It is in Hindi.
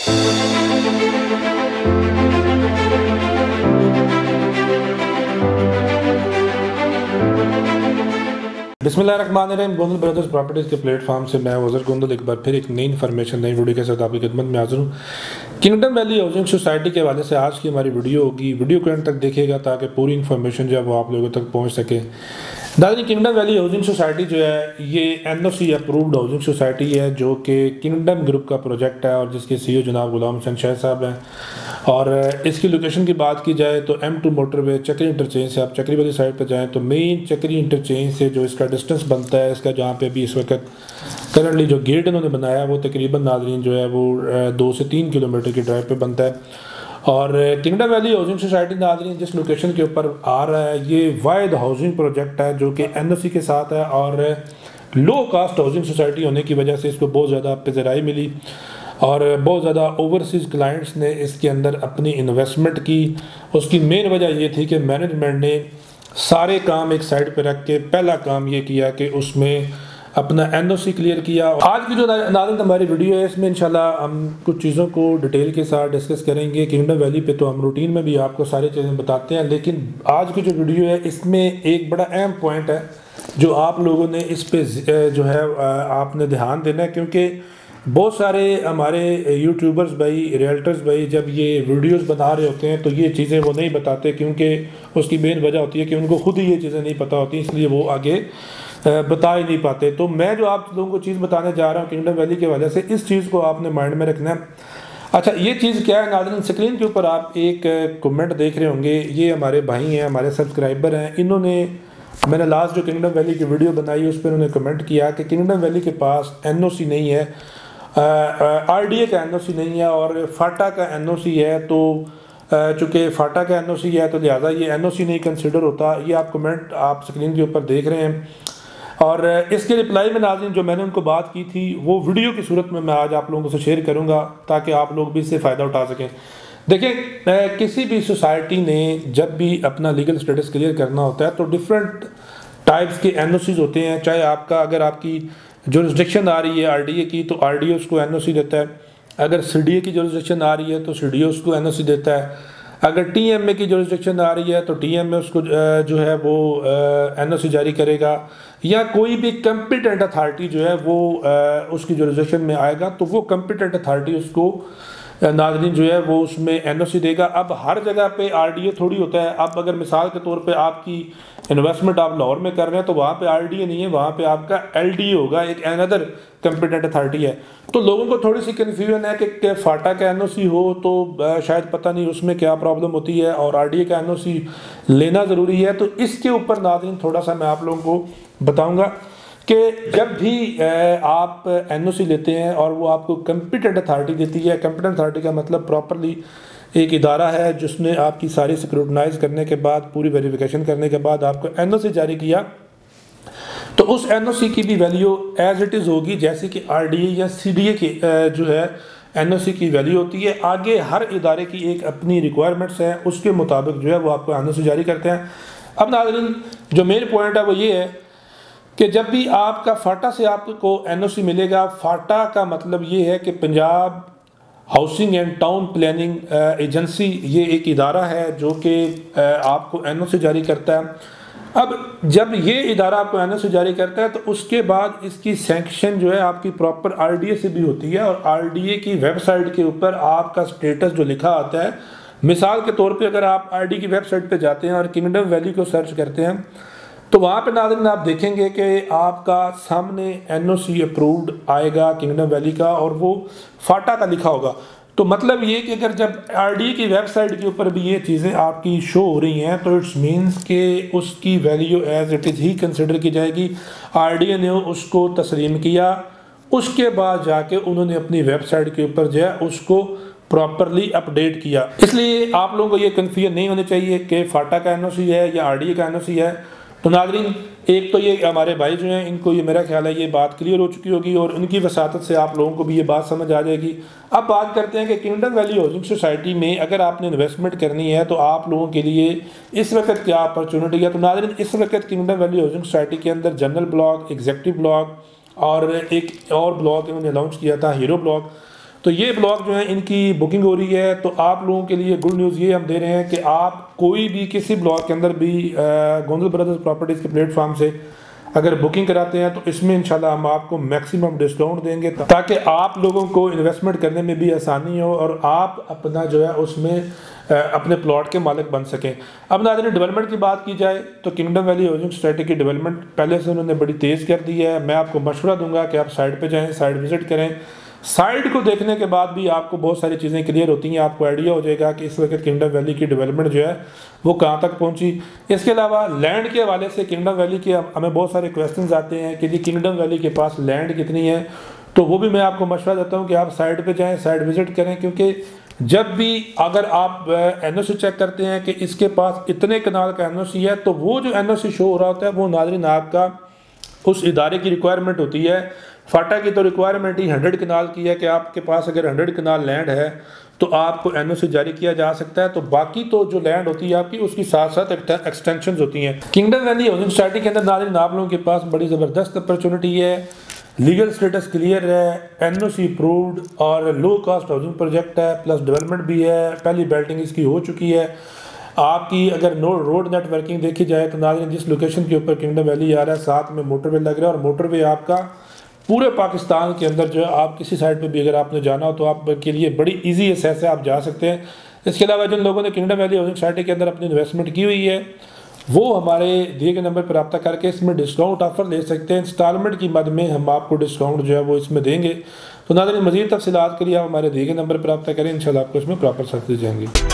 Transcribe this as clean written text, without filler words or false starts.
बिस्मिल्लाहिर्रहमानिर्रहीम। गोंदल ब्रदर्स प्रॉपर्टीज़ के प्लेटफॉर्म से मैं वज़र गोंदल एक बार फिर एक नई इन्फॉर्मेशन नई वीडियो के साथ आपकी खिदमत में हाज़िर हूँ। किंगडम वैली हाउसिंग सोसाइटी के हवाले से आज की हमारी वीडियो होगी। वीडियो को एंड तक देखिएगा ताकि पूरी इन्फॉर्मेशन जो है वो आप लोगों तक पहुँच सके। नाज़रीन, किंगडम वैली हाउसिंग सोसाइटी जो है ये NOC अप्रूव्ड हाउसिंग सोसाइटी है जो कि किंगडम ग्रुप का प्रोजेक्ट है और जिसके CEO जनाब गुलाम हुसैन शाह साहब हैं। और इसकी लोकेशन की बात की जाए तो M2 मोटरवे चक्री इंटरचेंज से आप चक्री वाली साइड पर जाएँ तो मेन चक्री इंटरचेंज से जो इसका डिस्टेंस बनता है, इसका जहाँ पे भी इस वक्त करंटली जो गेट इन्होंने बनाया वो तकरीबन नाज़रीन जो है वो 2 से 3 किलोमीटर की ड्राइव पे बनता है। और किंगडम वैली हाउसिंग सोसाइटी नाज़रीन जिस लोकेशन के ऊपर आ रहा है ये वाहिद हाउसिंग प्रोजेक्ट है जो कि NOC के साथ है और लो कास्ट हाउसिंग सोसाइटी होने की वजह से इसको बहुत ज़्यादा पज़राई मिली और बहुत ज़्यादा ओवरसीज़ क्लाइंट्स ने इसके अंदर अपनी इन्वेस्टमेंट की। उसकी मेन वजह ये थी कि मैनेजमेंट ने सारे काम एक साइड पे रख के पहला काम ये किया कि उसमें अपना NOC क्लियर किया। आज की जो नाज़रीन हमारी वीडियो है इसमें इंशाल्लाह हम कुछ चीज़ों को डिटेल के साथ डिस्कस करेंगे। किंगडम वैली पे तो हम रूटीन में भी आपको सारी चीज़ें बताते हैं, लेकिन आज की जो वीडियो है इसमें एक बड़ा अहम पॉइंट है जो आप लोगों ने इस पे जो है आपने ध्यान देना है, क्योंकि बहुत सारे हमारे यूट्यूबर्स भाई, रियल्टर्स भाई जब ये वीडियोस बना रहे होते हैं तो ये चीज़ें वो नहीं बताते, क्योंकि उसकी मेन वजह होती है कि उनको खुद ही ये चीज़ें नहीं पता होती, इसलिए वो आगे बता ही नहीं पाते। तो मैं जो आप लोगों को चीज़ बताने जा रहा हूँ किंगडम वैली के वजह से, इस चीज़ को आपने माइंड में रखना है। अच्छा, ये चीज़ क्या है नाज़रीन, स्क्रीन के ऊपर आप एक कमेंट देख रहे होंगे, ये हमारे भाई हैं, हमारे सब्सक्राइबर हैं। इन्होंने मैंने लास्ट जो किंगडम वैली की वीडियो बनाई उस पर उन्होंने कमेंट किया कि किंगडम वैली के पास NOC नहीं है, RDA का NOC नहीं है और फाटा का NOC है। तो चूँकि फाटा का NOC है तो लिहाजा ये NOC नहीं कंसिडर होता। ये आप कमेंट आप स्क्रीन के ऊपर देख रहे हैं और इसके रिप्लाई में नाज़रीन जो मैंने उनको बात की थी वो वीडियो की सूरत में मैं आज आप लोगों से शेयर करूंगा ताकि आप लोग भी इससे फ़ायदा उठा सकें। देखिए, किसी भी सोसाइटी ने जब भी अपना लीगल स्टेटस क्लियर करना होता है तो डिफरेंट टाइप्स के NOCs होते हैं। चाहे आपका अगर आपकी जुरिस्डिक्शन आ रही है RDA की तो RDA उसको NOC देता है, अगर CDA की जुरिस्डिक्शन आ रही है तो CDA उसको NOC देता है, अगर TMA की जुरिस्डिक्शन आ रही है तो TMA उसको जो है वो NOC जारी करेगा, या कोई भी कम्पिटेंट अथॉरिटी जो है वो उसकी जुरिस्डिक्शन में आएगा तो वो कम्पिटेंट अथॉरिटी उसको नाज़रीन जो है वो उसमें NOC देगा। अब हर जगह पे RDA थोड़ी होता है। अब अगर मिसाल के तौर पे आपकी इन्वेस्टमेंट आप लाहौर में कर रहे हैं तो वहाँ पे RDA नहीं है, वहाँ पे आपका LDA होगा, एक अनदर कम्पिटेंट अथॉरिटी है। तो लोगों को थोड़ी सी कन्फ्यूजन है कि फाटा का NOC हो तो शायद पता नहीं उसमें क्या प्रॉब्लम होती है और RDA का NOC लेना ज़रूरी है। तो इसके ऊपर नाज़रीन थोड़ा सा मैं आप लोगों को बताऊँगा कि जब भी आप NOC लेते हैं और वो आपको कम्पिटेंट अथॉरिटी देती है, कम्पिटेंट अथॉरिटी का मतलब प्रॉपरली एक इदारा है जिसने आपकी सारी स्क्रूटनाइज करने के बाद पूरी वेरिफिकेशन करने के बाद आपको NOC जारी किया, तो उस NOC की भी वैल्यू एज इट इज़ होगी जैसे कि RDA या CDA की जो है NOC की वैल्यू होती है। आगे हर इदारे की एक अपनी रिक्वायरमेंट्स हैं, उसके मुताबिक जो है वो आपको NOC जारी करते हैं। अब नाज़रीन जो मेन पॉइंट है वो ये है कि जब भी आपका फाटा से आपको NOC मिलेगा, फाटा का मतलब ये है कि Punjab housing and town planning agency, ये एक इदारा है जो कि आपको NOC जारी करता है। अब जब ये इदारा आपको NOC जारी करता है तो उसके बाद इसकी सैंक्शन जो है आपकी प्रॉपर RDA से भी होती है और RDA की वेबसाइट के ऊपर आपका स्टेटस जो लिखा आता है, मिसाल के तौर पे अगर आप RDA की वेबसाइट पे जाते हैं और किंगडम वैली को सर्च करते हैं तो वहाँ पे नाज़रीन आप देखेंगे कि आपका सामने NOC अप्रूव्ड आएगा किंगडम वैली का और वो फाटा का लिखा होगा। तो मतलब ये कि अगर जब RDA की वेबसाइट के ऊपर भी ये चीज़ें आपकी शो हो रही हैं तो इट्स मीन्स कि उसकी वैल्यू एज इट इज़ ही कंसिडर की जाएगी। RDA ने उसको तस्लीम किया, उसके बाद जाके उन्होंने अपनी वेबसाइट के ऊपर जो है उसको प्रॉपरली अपडेट किया। इसलिए आप लोगों को ये कन्फ्यूजन नहीं होनी चाहिए कि फाटा का NOC है या RDA का NOC है। तो नाज़रीन एक तो ये हमारे भाई जो हैं इनको ये मेरा ख्याल है ये बात क्लियर हो चुकी होगी और उनकी वसातत से आप लोगों को भी ये बात समझ आ जाएगी। अब बात करते हैं कि किंगडम वैली हाउसिंग सोसाइटी में अगर आपने इन्वेस्टमेंट करनी है तो आप लोगों के लिए इस वक्त क्या अपॉर्चुनिटी है। तो नाज़रीन इस वक्त किंगडम वैली हाउसिंग सोसाइटी के अंदर जनरल ब्लॉक, एग्जीक्यूटिव ब्लॉक और एक और ब्लॉक इन्होंने लॉन्च किया था हीरो ब्लॉक, तो ये ब्लॉक जो है इनकी बुकिंग हो रही है। तो आप लोगों के लिए गुड न्यूज़ ये हम दे रहे हैं कि आप कोई भी किसी ब्लॉक के अंदर भी गोंदल ब्रदर्स प्रॉपर्टीज़ के प्लेटफॉर्म से अगर बुकिंग कराते हैं तो इसमें इंशाल्लाह हम आपको मैक्सिमम डिस्काउंट देंगे ताकि आप लोगों को इन्वेस्टमेंट करने में भी आसानी हो और आप अपना जो है उसमें अपने प्लॉट के मालिक बन सकें। अब नाज़रीन डेवलपमेंट की बात की जाए तो किंगडम वैली हाउसिंग सोसाइटी की डेवलपमेंट पहले से उन्होंने बड़ी तेज़ कर दी है। मैं आपको मशवरा दूंगा कि आप साइट पे जाएं, साइट विज़िट करें। साइट को देखने के बाद भी आपको बहुत सारी चीज़ें क्लियर होती हैं, आपको आइडिया हो जाएगा कि इस वक्त किंगडम वैली की डेवलपमेंट जो है वो कहाँ तक पहुँची। इसके अलावा लैंड के हवाले से किंगडम वैली के हमें बहुत सारे क्वेश्चंस आते हैं कि जी किंगडम वैली के पास लैंड कितनी है, तो वो भी मैं आपको मशवरा देता हूँ कि आप साइट पे जाएं, साइट विज़िट करें। क्योंकि जब भी अगर आप NOC चेक करते हैं कि इसके पास इतने कनाल का NOC है, तो वो जो NOC शो हो रहा होता है वो नाज़रीन आपका उस इदारे की रिक्वायरमेंट होती है। फाटा की तो रिक्वायरमेंट ही 100 कनाल की है कि आपके पास अगर 100 कनाल लैंड है तो आपको NOC जारी किया जा सकता है। तो बाकी तो जो लैंड होती है आपकी उसकी साथ साथ एक्सटेंशन होती हैं। किंगडम वैली हाउसिंग सोसाइटी के अंदर नाज़रीन आप लोगों के पास बड़ी ज़बरदस्त अपॉर्चुनिटी है। लीगल स्टेटस क्लियर है, NOC अप्रूव्ड और लो कास्ट हाउसिंग प्रोजेक्ट है, प्लस डेवलपमेंट भी है, पहली बेल्टिंग इसकी हो चुकी है। आपकी अगर रोड नेटवर्किंग देखी जाए तो नाज़रीन जिस लोकेशन के ऊपर किंगडम वैली आ रहा है साथ में मोटरवे लग रहा है और मोटरवे आपका पूरे पाकिस्तान के अंदर जो है आप किसी साइड पे भी अगर आपने जाना हो तो आपके लिए बड़ी इजी एक्सेस है, आप जा सकते हैं। इसके अलावा जिन लोगों ने किंगडम वैली हाउसिंग सोसाइटी के अंदर अपनी इन्वेस्टमेंट की हुई है वो हमारे दिए गए नंबर पर रब्ता करके इसमें डिस्काउंट ऑफर ले सकते हैं। इंस्टॉलमेंट की मद में हम आपको डिस्काउंट जो है वो इसमें देंगे। तो नाज़रीन मज़ीद तफसीलात के लिए आप हमारे दिए गए नंबर पर रब्ता करें, इंशाल्लाह आपको इसमें प्रॉपर सर्विस दी जाएंगी।